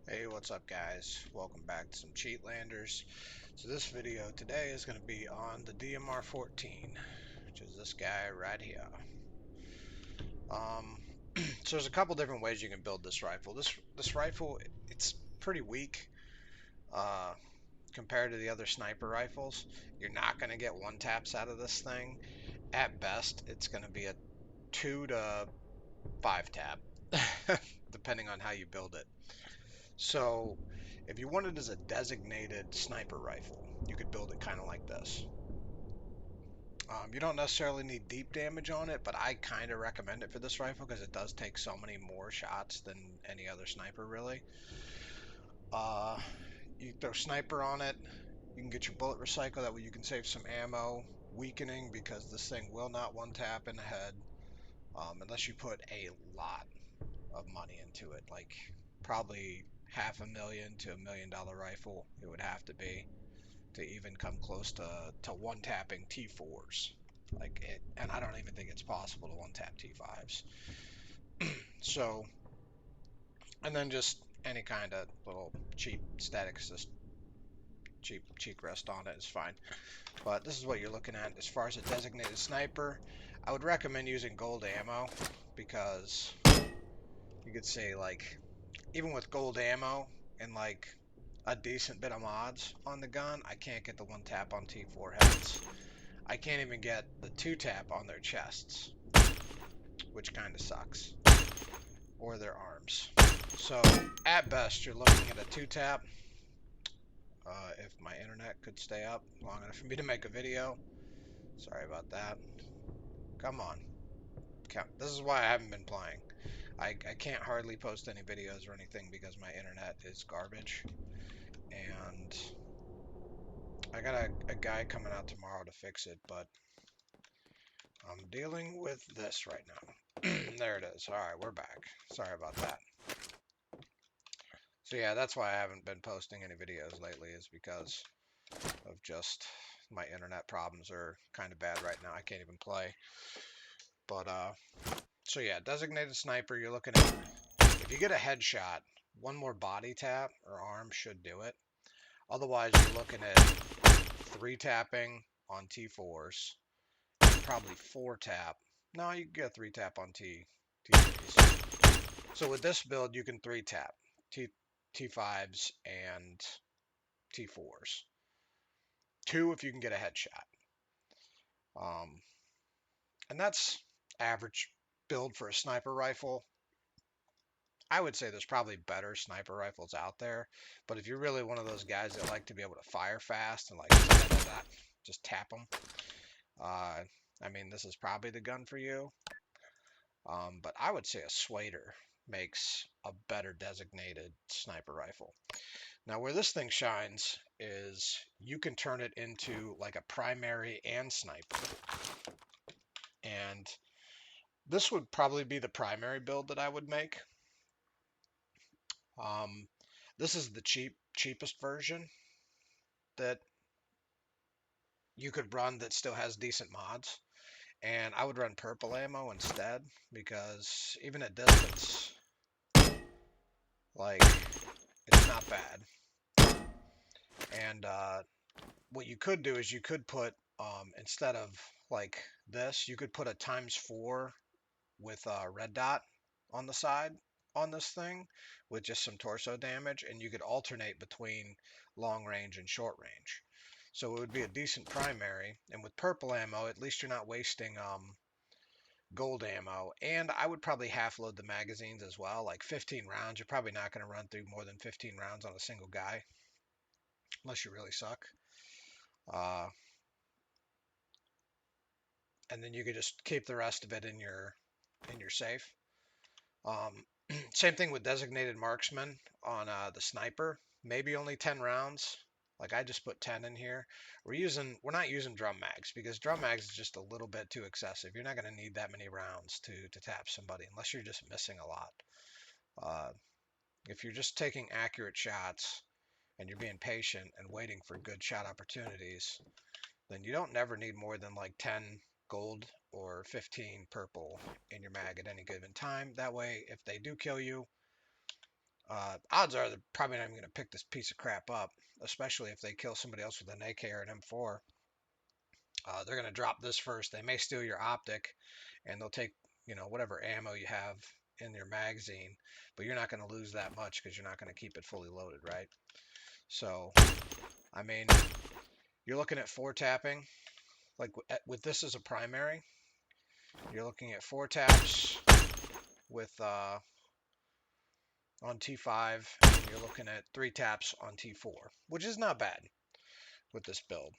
Hey, what's up guys? Welcome back to some Cheatlanders. So this video today is going to be on the DMR-14, which is this guy right here. Um, so there's a couple different ways you can build this rifle. This rifle, it's pretty weak uh, compared to the other sniper rifles. You're not going to get one taps out of this thing. At best, it's going to be a 2 to 5 tap, depending on how you build it. So, if you want it as a designated sniper rifle, you could build it kind of like this. You don't necessarily need deep damage on it, but I kind of recommend it for this rifle because it does take so many more shots than any other sniper, really. Uh, you throw sniper on it, you can get your bullet recycle, that way you can save some ammo. Weakening, because this thing will not one tap in the head unless you put a lot of money into it, like probably $500,000 to $1 million rifle. It would have to be to even come close to one tapping T4s. Like it, and I don't even think it's possible to one tap T5s. So, and then just any kind of little cheap static assist, cheap cheek rest on it is fine. But this is what you're looking at as far as a designated sniper. I would recommend using gold ammo because you could say, like, even with gold ammo and like a decent bit of mods on the gun, I can't get the one tap on T4 heads. I can't even get the two tap on their chests, which kind of sucks, or their arms. So at best, you're looking at a two tap. If my internet could stay up long enough for me to make a video. Sorry about that. Come on. This is why I haven't been playing. I can't hardly post any videos or anything because my internet is garbage. And I got a guy coming out tomorrow to fix it, but I'm dealing with this right now. There it is. Alright, we're back. Sorry about that. So yeah, that's why I haven't been posting any videos lately, is because of just my internet problems are kind of bad right now. I can't even play. But so yeah, designated sniper, you're looking at, if you get a headshot, one more body tap or arm should do it. Otherwise, you're looking at 3 tapping on T4s, and probably 4 tap. No, you can get 3 tap on T3s. So with this build, you can 3 tap T5s and T4s. 2 if you can get a headshot. Um, and that's average build for a sniper rifle. I would say there's probably better sniper rifles out there, but if you're really one of those guys that like to be able to fire fast and like just tap them, I mean, this is probably the gun for you. But I would say a Swader makes a better designated sniper rifle. Now, where this thing shines is you can turn it into like a primary and sniper. And this would probably be the primary build that I would make. Um, this is the cheapest version that you could run that still has decent mods. And I would run purple ammo instead because even at distance, like, it's not bad. And what you could do is you could put, instead of like this, you could put a ×4 with a red dot on the side on this thing with just some torso damage, and you could alternate between long range and short range. So it would be a decent primary, and with purple ammo, at least you're not wasting gold ammo. And I would probably half load the magazines as well, like 15 rounds. You're probably not going to run through more than 15 rounds on a single guy, unless you really suck. Uh, and then you could just keep the rest of it in your safe. Um, Same thing with designated marksman on the sniper. Maybe only 10 rounds. Like I just put 10 in here. We're not using drum mags because drum mags is just a little bit too excessive. You're not going to need that many rounds to tap somebody unless you're just missing a lot. Uh, if you're just taking accurate shots and you're being patient and waiting for good shot opportunities, then you don't never need more than like 10 gold or 15 purple in your mag at any given time. That way, if they do kill you, Odds are they're probably not even going to pick this piece of crap up, especially if they kill somebody else with an AK or an M4. They're going to drop this first. They may steal your optic, and they'll take, whatever ammo you have in your magazine, but you're not going to lose that much because you're not going to keep it fully loaded, right? So, I mean, you're looking at 4 tapping. Like with this as a primary, you're looking at 4 taps with on T5, and you're looking at 3 taps on T4, which is not bad with this build.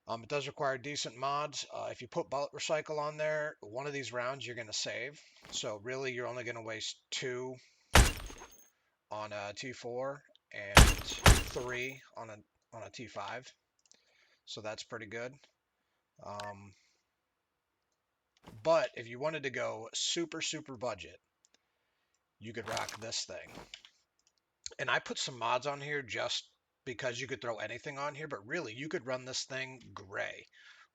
It does require decent mods. If you put bullet recycle on there, one of these rounds you're going to save. So really, you're only going to waste 2 on a T4 and 3 on a T5. So that's pretty good. But if you wanted to go super, super budget, you could rock this thing. And I put some mods on here just because you could throw anything on here, but really you could run this thing gray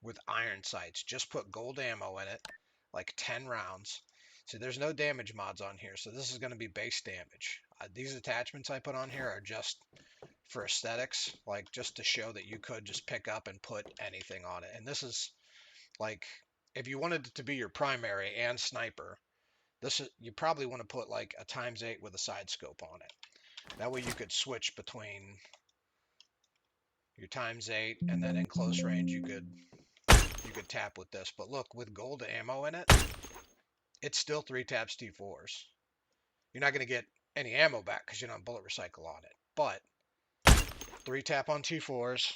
with iron sights. Just put gold ammo in it, like 10 rounds. So there's no damage mods on here, so this is going to be base damage. These attachments I put on here are just for aesthetics, like just to show that you could just pick up and put anything on it. And this is like, if you wanted it to be your primary and sniper, this is, you probably want to put like a ×8 with a side scope on it. That way you could switch between your ×8 and then in close range you could tap with this. But look, with gold ammo in it, it's still 3 taps T4s. You're not going to get any ammo back because you don't have bullet recycle on it. But 3 tap on T4s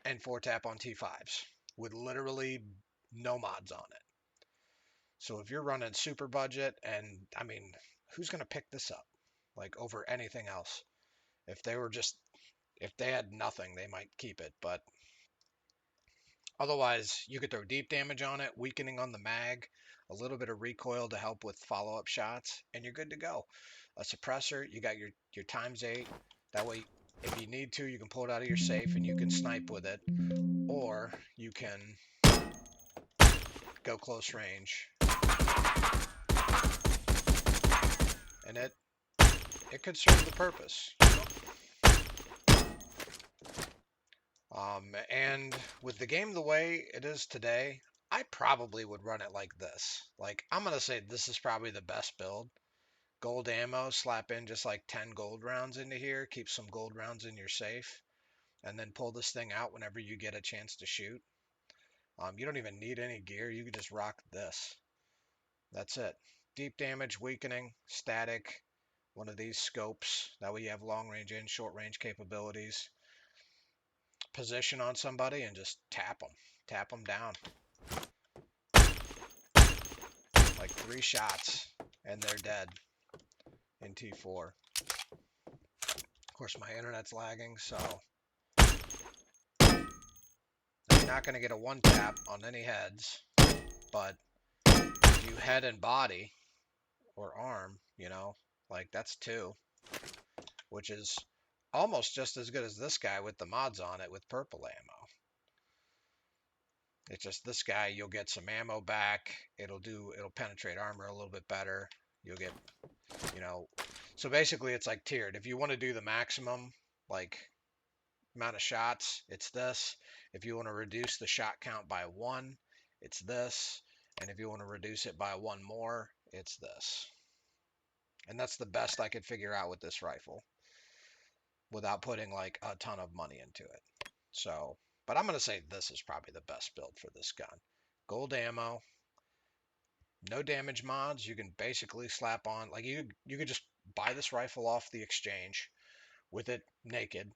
and 4 tap on T5s with literally no mods on it. So if you're running super budget, and I mean, who's going to pick this up like over anything else? If they had nothing, they might keep it, but otherwise you could throw deep damage on it, weakening on the mag, a little bit of recoil to help with follow-up shots, and you're good to go. A suppressor, you got your ×8. That way, if you need to, you can pull it out of your safe and you can snipe with it, or you can go close range, and it could serve the purpose. And with the game the way it is today, I probably would run it like this. Like, I'm going to say this is probably the best build. Gold ammo, slap in just like 10 gold rounds into here, keep some gold rounds in your safe, and then pull this thing out whenever you get a chance to shoot. You don't even need any gear. You can just rock this. That's it. Deep damage, weakening, static, one of these scopes. That way you have long range and short range capabilities. Position on somebody and just tap them. Tap them down. Like 3 shots and they're dead in T4. Of course, my internet's lagging, so you're not going to get a 1-tap on any heads, but if you head and body or arm, like that's 2, which is almost just as good as this guy with the mods on it with purple ammo. It's just this guy, you'll get some ammo back. It'll penetrate armor a little bit better. You'll get, so basically it's like tiered. If you want to do the maximum, like amount of shots, it's this. If you want to reduce the shot count by 1, it's this. And if you want to reduce it by 1 more, it's this. And that's the best I could figure out with this rifle without putting like a ton of money into it. So, but I'm going to say this is probably the best build for this gun. Gold ammo, no damage mods. You can basically slap on, like you could just buy this rifle off the exchange with it naked.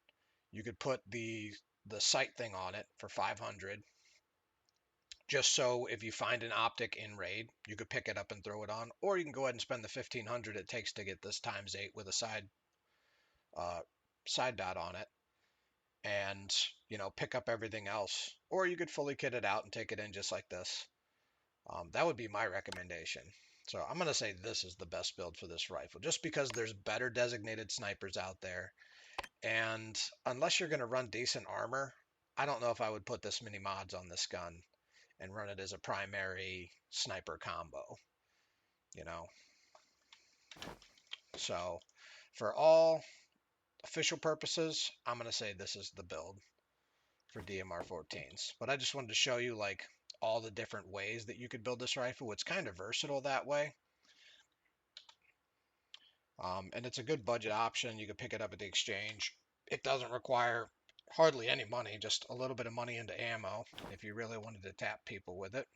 You could put the sight thing on it for 500, just so if you find an optic in raid, you could pick it up and throw it on, or you can go ahead and spend the 1500 it takes to get this ×8 with a side dot on it, and pick up everything else, or you could fully kit it out and take it in just like this. That would be my recommendation. So I'm going to say this is the best build for this rifle, just because there's better designated snipers out there. And unless you're going to run decent armor, I don't know if I would put this many mods on this gun and run it as a primary sniper combo, So for all official purposes, I'm going to say this is the build for DMR-14s. But I just wanted to show you like all the different ways that you could build this rifle. It's kind of versatile that way. And it's a good budget option. You can pick it up at the exchange. It doesn't require hardly any money, just a little bit of money into ammo if you really wanted to tap people with it.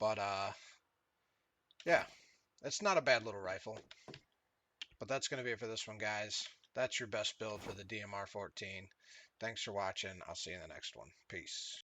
But yeah, it's not a bad little rifle. But that's going to be it for this one, guys. That's your best build for the DMR-14. Thanks for watching. I'll see you in the next one. Peace.